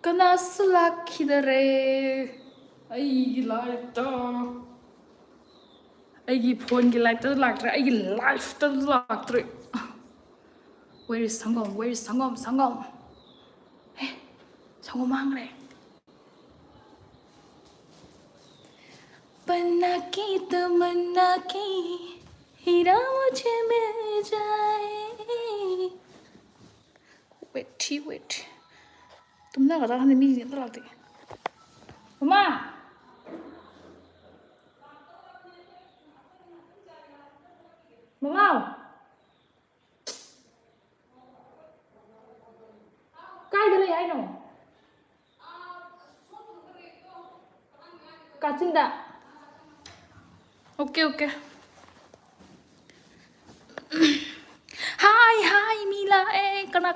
Kanasu lakidare. Ay life to. Ay phone ki life to laktre. Ay life to laktre. Where is Sangam? Where is Sangam? Sangam. Hey, Sangam mangre. पन्ना की तमन्ना की हीरा मुझे मिल जाए. Wait. तुमने कहा था मी नहीं तो लगती. मम्मा. मम्मा. काय दिले याय no. काचिंदा. Okay. Hi, Mila. Kana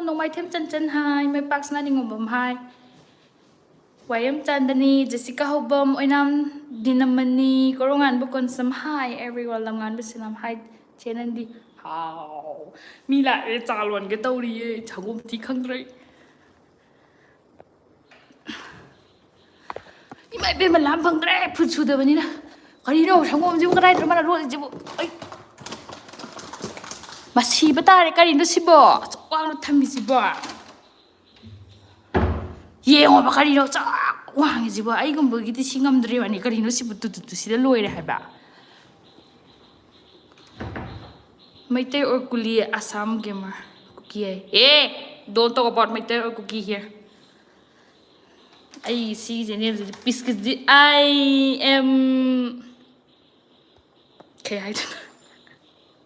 no my tem chan hi. My packs na ningom hi. Wayam Chandani, Jessica Hobum, Oinam, Dinamani, Korongan Bukon some hi, everyone Langan Bisinam hi, Chenandi. How Mila, it's all one get out here, Tagum tea country. You might be my lamp and grab, put to the vanilla. You know, Tagum, you can write from a road. Must he but I got in the Sibo, one time is bar. Ye on Bacarino, Wang is I can boogie the singam driven, Carino Sibu to see the lawyer haba. Maite or Kuli Assam gamer cookie. Don't talk about Maite or cookie here. I see the names of the biscuits. I am. Okay,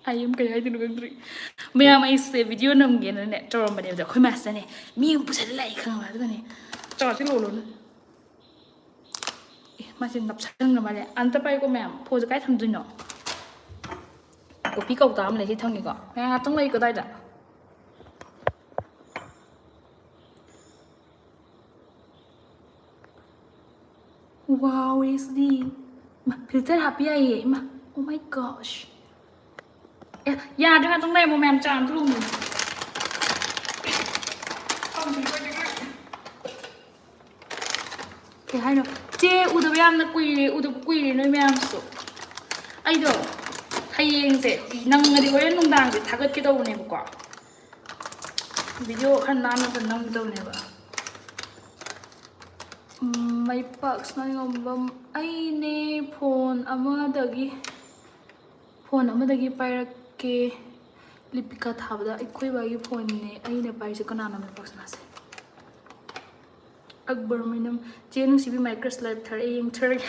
I am country. May I say video num gain a net or many of the commassane. Me put a lake on the George Lolo. Machine of Sangamale, Antapago ma'am, pose a guy from Dino. Pick out down like he tongue you got. I don't like a diet. Wow, is the Peter happy I am. Oh my gosh. Yeah, I don't know, ma'am, Chan Bloom. Okay, I know. Jay would have been the queen, would have queen, no ma'am. So I don't. Haying said, Nangadi were no down with Tagat over never. Video and none of the num don't never. My box nine of them. I name phone a mother. Phone a mother pirate Lipika Tabda, equivalent phone. I need a bicycle on my box. Akbarminum, Jane should be microslide carrying turd.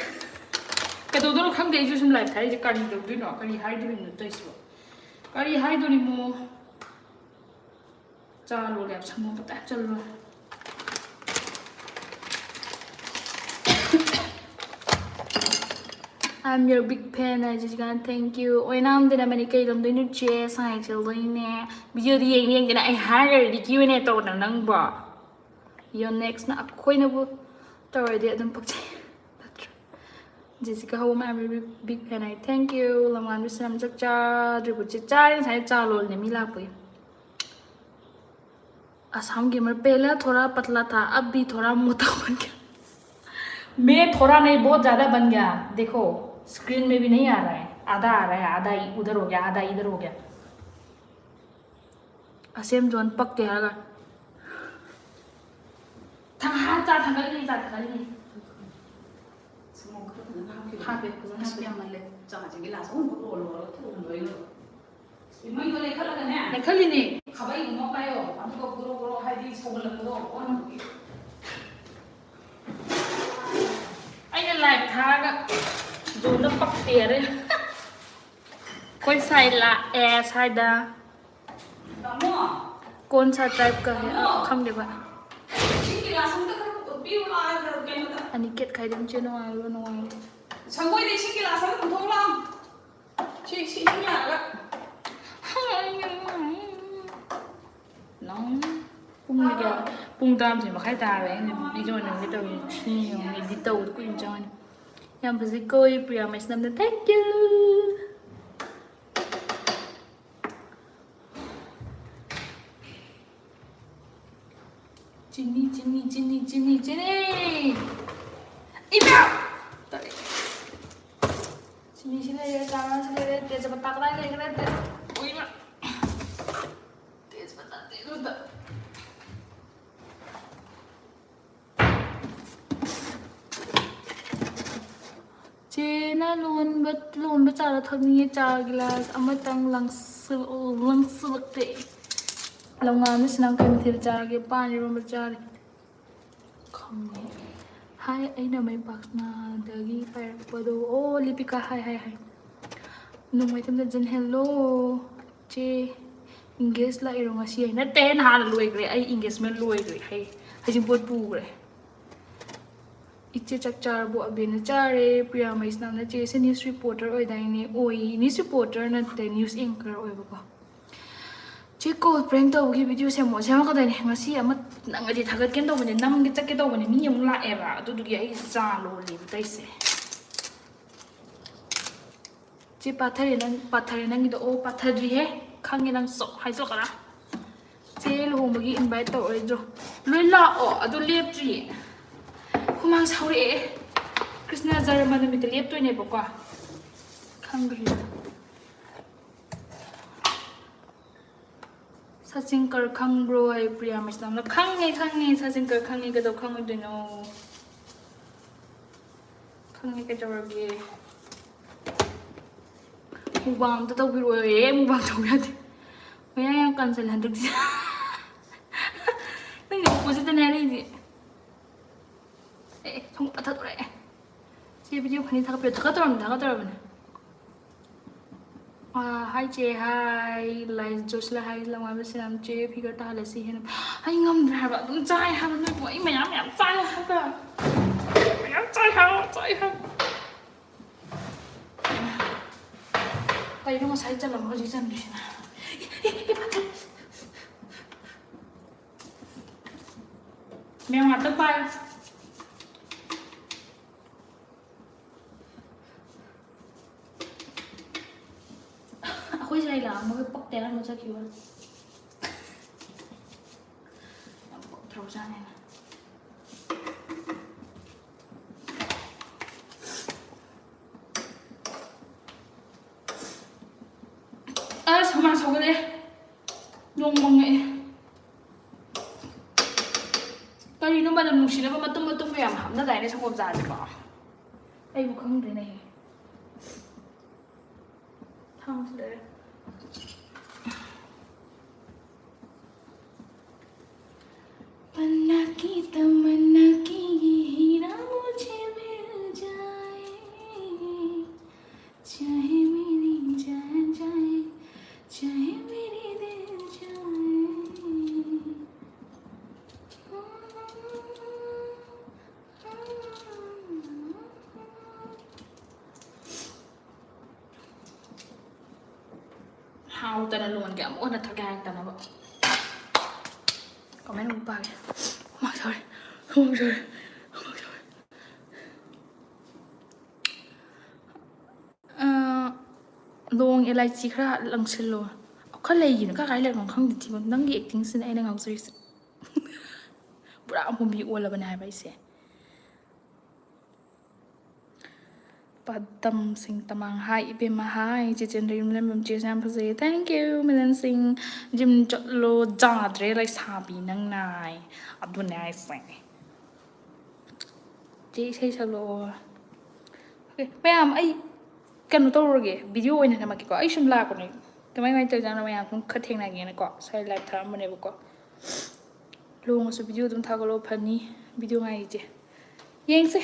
I don't know how they use him like Harry Cardi do not carry hide in the taste. Carry hide anymore. Charlo left some of that. I'm your big fan. I just gonna thank you. When I'm the American, I'm doing chess. I tell you, video the alien I hire the Q&A to the number. Your next na queen of already at them. Jessica home, I'm a big fan. I thank you. Laman Visam Jaja, Dribucha, and I tell Nemila. Assam gamer Pela, Thora Patlata, Abdi Thora Mutawan. May Thora ne both Jada Banga, Deco. Screen में भी नहीं आ रहा है आधा उधर हो गया आधा इधर हो गया असेम जोन पक के आगा था थंगली हाँ पे ले चाचे गिलास उन लो इमई को लेखल ने खबाई मो पायो हमको गुरो हाइदी सोगल को ओन आइने लाइव थागा जो न पकते रे कोई साइला एस हाइदा कौन सा टाइप का है आप खम देखो अनिकेत खाई दम चेनो आयो संगोई दे छिकी लासन थोला छि लागा नong pung ga pung tam se makai ta re ni jo na ngi to ni ngi di to ku in jon yam pasi koi priya mes nam na thank you Chini. Email. Sorry. Chini sila jangan sila dia cepat tak lagi kena. Ui ma. Dia cepat tak dia tu. Cina lun becara thani cha glass amatang langsul te. Langan ni senang kami thir cha ke pani rum becara. Kami. Hi, aina may box na dagi par pado. Oh, Lipika, hi. Nung may tamda dyan, hello. Che, English la irong asiya. Na 10 hala luwag re. Ay, engagement luwag re. Hay jimbot po re. Iche chakchar bo abin na chare. Priya may isnam na che. Sa news reporter oy dahil ni. Oy, news reporter na news anchor oy bako. Che cold prank tàu cái video xem mọi xem có đây này mà xí mất nặng cái gì thằng cái tàu này năm cái chắc cái tàu này mình dùng lại và tôi được cái ra luôn liền tay sẽ che pathari nang cái đó pathari he khang cái nang sọ hay sọ cả che luôn một cái invite tàu rồi lối lọ ở tôi liệp gì không mang sao đấy Krishna Jarman mình cái liệp tôi này bỏ qua khang cái Sajinkar khang bro ay Priya Islam na khang ngay Sajinkar khang ngay kado khang din no khang ngay kado ragi mukbang to tau biro mukbang tau ya de maya yang cancel handu di nang ni ko sita nari di thong athat re si video khani thak pe thak toram hi che hi like Josla hi lamai besinam che figure ta le si hen ai ngam ra ba tum chai ha noi moi mày nhắm chai ha ka nhắm chai ha ai nó sai chân làm cái gì chân đi mèo ngặt tóc bay đây là một cái bọc té nó ra kiểu bọc thầu ra này sao mà sao cái đấy nông mong vậy cái gì nó bắt đầu nung xí nó mà tung về hầm nó đấy nó xong còn già được bỏ đây một không thế này không đấy तमन्ना की ये हीरा मुझे मिल जाए चाहे मेरी जान जाए चाहे मेरी दिल जाए how ta là luôn cả mỗi lần thằng gang ta nó vậy có mấy ông bà kìa không rồi long elai chi khra lang silo khá lây gì nữa các gái lại còn không thì mà nắng địa tiếng xin ai đang ngọc rồi bữa hôm bị uo là bên này vậy sẽ Padam sing tamang hai bema hai chichen rim lem che sam phase thank you milan sing jim chot lo ja dre lai sabi nang nai adu nai sai chị xây salo okay mấy em ấy cần tôi rồi kìa video này mà cái có ấy xung la của này cái mấy ngày tới rằng là mấy em cũng khất thiên này cái có sai lại thằng bên này có luôn số video chúng ta có lô phần đi video ngày chứ yên sẽ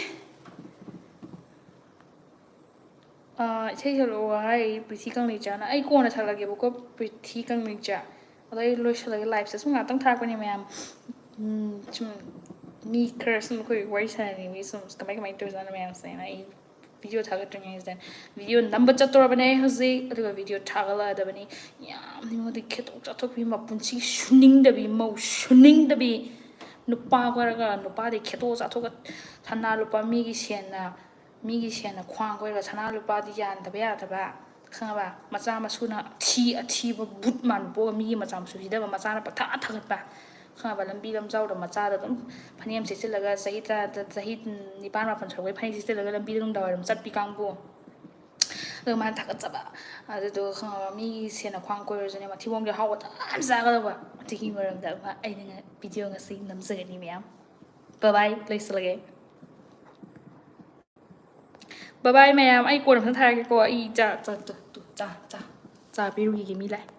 xây salo hay bị thi căng lịch trả nó ấy con là thật là cái có bị thi căng lịch trả ở đây lôi sẽ là cái live sẽ xuống ngã tăng thang của mấy em mi curse một cái quay sang thì mi sum cái mấy tôi ra mấy em xem này video thằng cái này là video number chắc tôi bên này hơi gì cái video thằng là đó bên này thì mà đi kết thúc chắc tôi bị mà bún xí shunning đó bị màu shunning đó bị nupa qua cái nupa đi kết thúc chắc tôi cái thằng nào nupa mi cái xe nào khoang qua cái thằng nào nupa đi dàn đó ba không ba mà cha mà su na thi mà bút mà nupa mi mà cha mà su thì đó mà cha nó bắt thắt ba ꯈꯪꯉꯕ ꯂꯝꯕꯤ ꯂꯝꯖꯥꯎꯗ ꯃꯆꯥꯗ ꯑꯗꯨꯝ ꯐꯅꯦꯛ ꯁꯦꯠꯆꯤꯜꯂꯒ ꯆꯍꯤ 9 10 ꯁꯨꯔꯛꯄꯩ ꯐꯅꯦꯛ ꯁꯦꯠꯆꯤꯜꯂꯒ ꯂꯝꯕꯤꯗ ꯅꯨꯡꯗꯥꯡꯋꯥꯏꯔꯝ ꯆꯠꯄꯤ ꯀꯥꯡꯕꯨ ꯑꯗꯨꯒ ꯃꯥꯅ ꯊꯥꯒꯠꯆꯕ ꯑꯗꯨꯗꯨꯒ ꯈꯪꯉꯕ ꯃꯤꯒꯤ ꯁꯦꯟꯅ ꯈ꯭ꯋꯥꯡ ꯀꯣꯏꯔꯁꯨꯅꯦ ꯃꯊꯤꯕꯣꯡꯗꯤ ꯍꯥꯎꯕ ꯌꯥꯝ ꯆꯥꯒꯗꯧꯕ ꯑꯗꯨꯒꯤ ꯃꯔꯝꯗ ꯑꯩꯅ ꯚꯤꯗꯤꯑꯣ ꯉꯁꯤ ꯅꯝꯖꯒꯅꯤ ꯃꯌꯥꯝ ꯕꯕꯥꯏ ꯂꯣꯏꯁꯤꯜꯂꯒꯦ ꯕꯕꯥꯏ ꯃꯌꯥꯝ ꯑꯩ ꯀꯣꯟ ꯑꯝꯇ ꯊꯥꯔꯒꯦꯀꯣ ꯑꯩ ꯆꯥ ꯄꯤꯔꯨꯈꯤꯒꯦ ꯃꯤ ꯂꯥꯛꯑꯦ